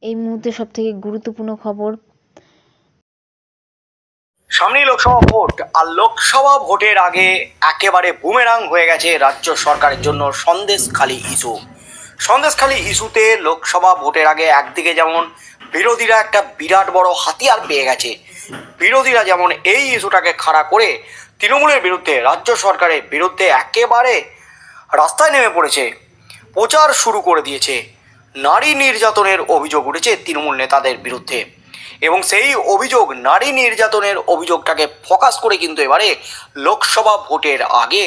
এই মুহূর্তে সবথেকে গুরুত্বপূর্ণ খবর। সামনেই লোকসভা ভোট, আর লোকসভা ভোটের আগে একেবারে বুমেরাং হয়ে গেছে রাজ্য সরকারের জন্য সন্দেশখালী ইস্যু। সন্দেশখালী ইস্যুতে লোকসভা ভোটের আগে একদিকে যেমন বিরোধীরা একটা বিরাট বড় হাতিয়ার পেয়ে গেছে, বিরোধীরা যেমন এই ইস্যুটাকে খাড়া করে তৃণমূলের বিরুদ্ধে, রাজ্য সরকারের বিরুদ্ধে একেবারে রাস্তায় নেমে পড়েছে, প্রচার শুরু করে দিয়েছে। নারী নির্যাতনের অভিযোগ উঠেছে তৃণমূল নেতাদের বিরুদ্ধে, এবং সেই অভিযোগ, নারী নির্যাতনের অভিযোগটাকে ফোকাস করে কিন্তু এবারে লোকসভা ভোটের আগে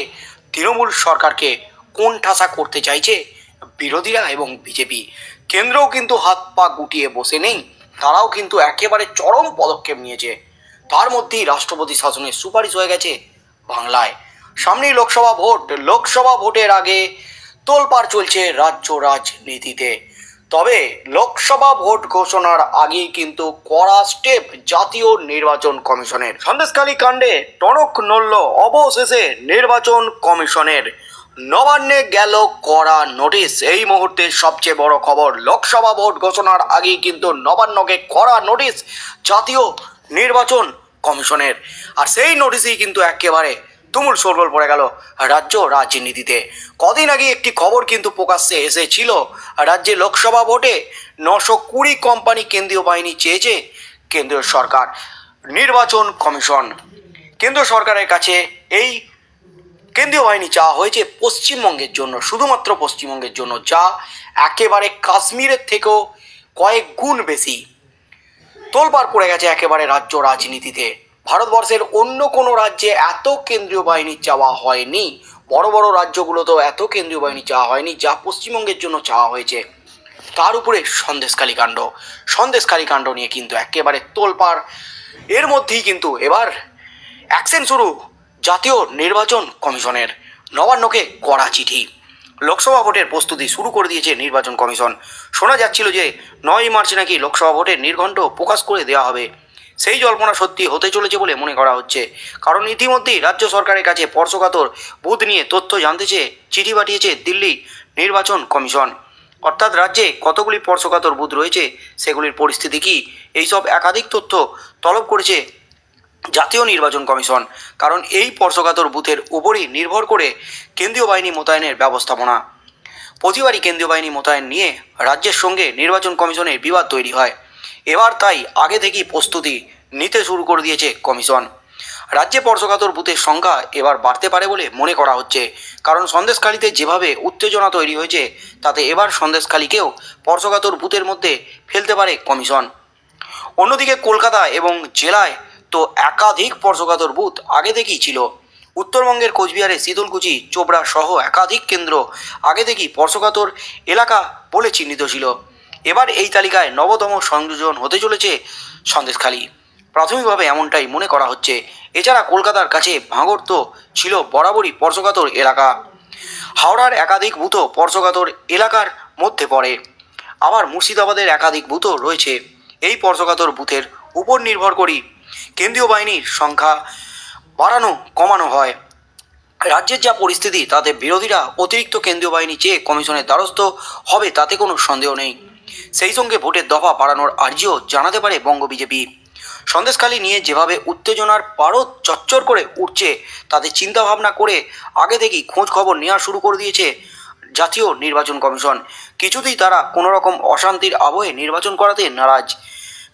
তৃণমূল সরকারকে কোণঠাসা করতে চাইছে বিরোধীরা এবং বিজেপি। কেন্দ্রও কিন্তু হাত পা গুটিয়ে বসে নেই, তারাও কিন্তু একেবারে চরম পদক্ষেপ নিয়েছে। তার মধ্যেই রাষ্ট্রপতি শাসনের সুপারিশ হয়ে গেছে বাংলায়। সামনেই লোকসভা ভোট, লোকসভা ভোটের আগে তোলপাড় চলছে রাজ্য রাজনীতিতে। তবে লোকসভা ভোট ঘোষণার আগেই কিন্তু কড়া স্টেপ জাতীয় নির্বাচন কমিশনের। সন্দেশখালী কাণ্ডে টনক নড়ল অবশেষে নির্বাচন কমিশনের। নবান্নে গেল কড়া নোটিশ। এই মুহূর্তে সবচেয়ে বড় খবর, লোকসভা ভোট ঘোষণার আগেই কিন্তু নবান্নকে কড়া নোটিশ জাতীয় নির্বাচন কমিশনের। আর সেই নোটিশেই কিন্তু একেবারে তুমুল শোরগোল পড়ে গেল রাজ্য রাজনীতিতে। কদিন আগে একটি খবর কিন্তু প্রকাশ্যে এসেছিল, রাজ্যে লোকসভা ভোটে 920 কোম্পানি কেন্দ্রীয় বাহিনী চেয়েছে কেন্দ্রীয় সরকার। নির্বাচন কমিশন কেন্দ্র সরকারের কাছে এই কেন্দ্রীয় বাহিনী চাওয়া হয়েছে পশ্চিমবঙ্গের জন্য, শুধুমাত্র পশ্চিমবঙ্গের জন্য, যা একেবারে কাশ্মীরের থেকেও কয়েক গুণ বেশি। তোলপাড় পড়ে গেছে একেবারে রাজ্য রাজনীতিতে। ভারতবর্ষের অন্য কোনো রাজ্যে এত কেন্দ্রীয় বাহিনী চাওয়া হয়নি, বড় বড় রাজ্যগুলোতেও এত কেন্দ্রীয় বাহিনী চাওয়া হয়নি যা পশ্চিমবঙ্গের জন্য চাওয়া হয়েছে। তার উপরে সন্দেশখালী কাণ্ড নিয়ে কিন্তু একেবারে তোলপাড়। এর মধ্যেই কিন্তু এবার অ্যাকশন শুরু জাতীয় নির্বাচন কমিশনের। নবান্নকে কড়া চিঠি। লোকসভা ভোটের প্রস্তুতি শুরু করে দিয়েছে নির্বাচন কমিশন। শোনা যাচ্ছিল যে 9 মার্চ নাকি লোকসভা ভোটের নির্ঘণ্ট প্রকাশ করে দেওয়া হবে। সেই জল্পনা সত্যি হতে চলেছে বলে মনে করা হচ্ছে, কারণ ইতিমধ্যেই রাজ্য সরকারের কাছে স্পর্শকাতর বুথ নিয়ে তথ্য জানতে চেয়ে চিঠি পাঠিয়েছে দিল্লি নির্বাচন কমিশন। অর্থাৎ রাজ্যে কতগুলি স্পর্শকাতর বুথ রয়েছে, সেগুলির পরিস্থিতি কী, এইসব একাধিক তথ্য তলব করেছে জাতীয় নির্বাচন কমিশন। কারণ এই স্পর্শকাতর বুথের উপরই নির্ভর করে কেন্দ্রীয় বাহিনী মোতায়েনের ব্যবস্থাপনা। প্রতিবারই কেন্দ্রীয় বাহিনী মোতায়েন নিয়ে রাজ্যের সঙ্গে নির্বাচন কমিশনের বিবাদ তৈরি হয়। এবার তাই আগে থেকেই প্রস্তুতি নিতে শুরু করে দিয়েছে কমিশন। রাজ্যে স্পর্শকাতর বুথের সংখ্যা এবার বাড়তে পারে বলে মনে করা হচ্ছে, কারণ সন্দেশখালীতে যেভাবে উত্তেজনা তৈরি হয়েছে তাতে এবার সন্দেশখালীকেও স্পর্শকাতর বুথের মধ্যে ফেলতে পারে কমিশন। অন্যদিকে কলকাতা এবং জেলায় তো একাধিক স্পর্শকাতর বুথ আগে থেকেই ছিল। উত্তরবঙ্গের কোচবিহারে শীতলকুচি, চোপড়া সহ একাধিক কেন্দ্র আগে থেকেই স্পর্শকাতর এলাকা বলে চিহ্নিত ছিল। এবার এই তালিকায় নবতম সংযোজন হতে চলেছে সন্দেশখালী। প্রাথমিকভাবে এমনটাই মনে করা হচ্ছে। এছাড়া কলকাতার কাছে ভাঙড় তো ছিল বরাবরই স্পর্শকাতর এলাকা। হাওড়ার একাধিক বুথও স্পর্শকাতর এলাকার মধ্যে পড়ে। আবার মুর্শিদাবাদের একাধিক বুথও রয়েছে। এই স্পর্শকাতর বুথের উপর নির্ভর করেই কেন্দ্রীয় বাহিনীর সংখ্যা বাড়ানো কমানো হয়। রাজ্যের যা পরিস্থিতি তাতে বিরোধীরা অতিরিক্ত কেন্দ্রীয় বাহিনী চেয়ে কমিশনের দ্বারস্থ হবে তাতে কোনো সন্দেহ নেই। সেই সঙ্গে ভোটের দফা বাড়ানোর আর্জিও জানাতে পারে বঙ্গ বিজেপি। সন্দেশখালী নিয়ে যেভাবে উত্তেজনার পারদ চচ্চর করে উঠছে তাতে চিন্তাভাবনা করে আগে থেকেই খোঁজ খবর নেওয়া শুরু করে দিয়েছে জাতীয় নির্বাচন কমিশন। কিছুতেই তারা কোনো রকম অশান্তির আবহে নির্বাচন করাতে নারাজ।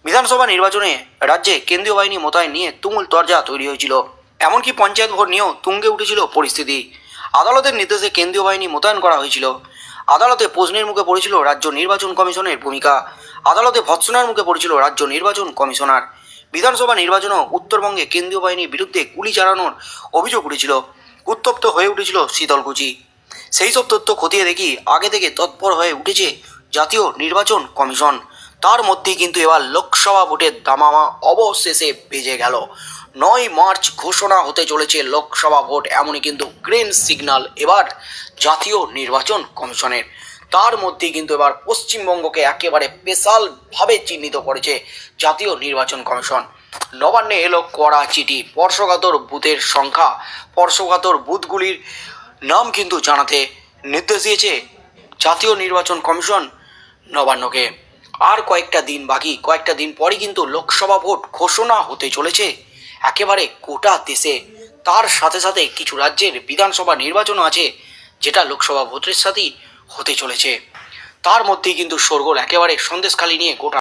বিধানসভা নির্বাচনে রাজ্যে কেন্দ্রীয় বাহিনী মোতায়েন নিয়ে তুমুল তরজা তৈরি হয়েছিল। এমনকি পঞ্চায়েত ভোট নিয়েও তুঙ্গে উঠেছিল পরিস্থিতি। আদালতের নির্দেশে কেন্দ্রীয় বাহিনী মোতায়েন করা হয়েছিল। আদালতে প্রশ্নের মুখে পড়েছিল রাজ্য নির্বাচন কমিশনের ভূমিকা। আদালতে ভৎসনার মুখে পড়েছিল রাজ্য নির্বাচন কমিশনার। বিধানসভা নির্বাচনেও উত্তরবঙ্গে কেন্দ্রীয় বাহিনীর বিরুদ্ধে গুলি চালানোর অভিযোগ উঠেছিল। উত্তপ্ত হয়ে উঠেছিল শীতলকুচি। সেই সব তথ্য খতিয়ে দেখি আগে থেকে তৎপর হয়ে উঠেছে জাতীয় নির্বাচন কমিশন। তার মধ্যেই কিন্তু এবার লোকসভা ভোটের দামামা অবশেষে বেজে গেল। 9 মার্চ ঘোষণা হতে চলেছে লোকসভা ভোট, এমনই কিন্তু গ্রিন সিগন্যাল এবার জাতীয় নির্বাচন কমিশনের। তার মধ্যেই কিন্তু এবার পশ্চিমবঙ্গকে একেবারে স্পেশালভাবে চিহ্নিত করেছে জাতীয় নির্বাচন কমিশন। নবান্নে এলো কড়া চিঠি। স্পর্শকাতর বুথের সংখ্যা, স্পর্শকাতর বুথগুলির নাম কিন্তু জানাতে নির্দেশ দিয়েছে জাতীয় নির্বাচন কমিশন নবান্নকে। আর কয়েকটা দিন বাকি, কয়েকটা দিন পরই কিন্তু লোকসভা ভোট ঘোষণা হতে চলেছে একেবারে গোটা দেশে। তার সাথে সাথে কিছু রাজ্যের বিধানসভা নির্বাচনও আছে, যেটা লোকসভা ভোটের সাথেই হতে চলেছে। তার মধ্যেই কিন্তু শোরগোল একেবারে সন্দেশখালি নিয়ে গোটা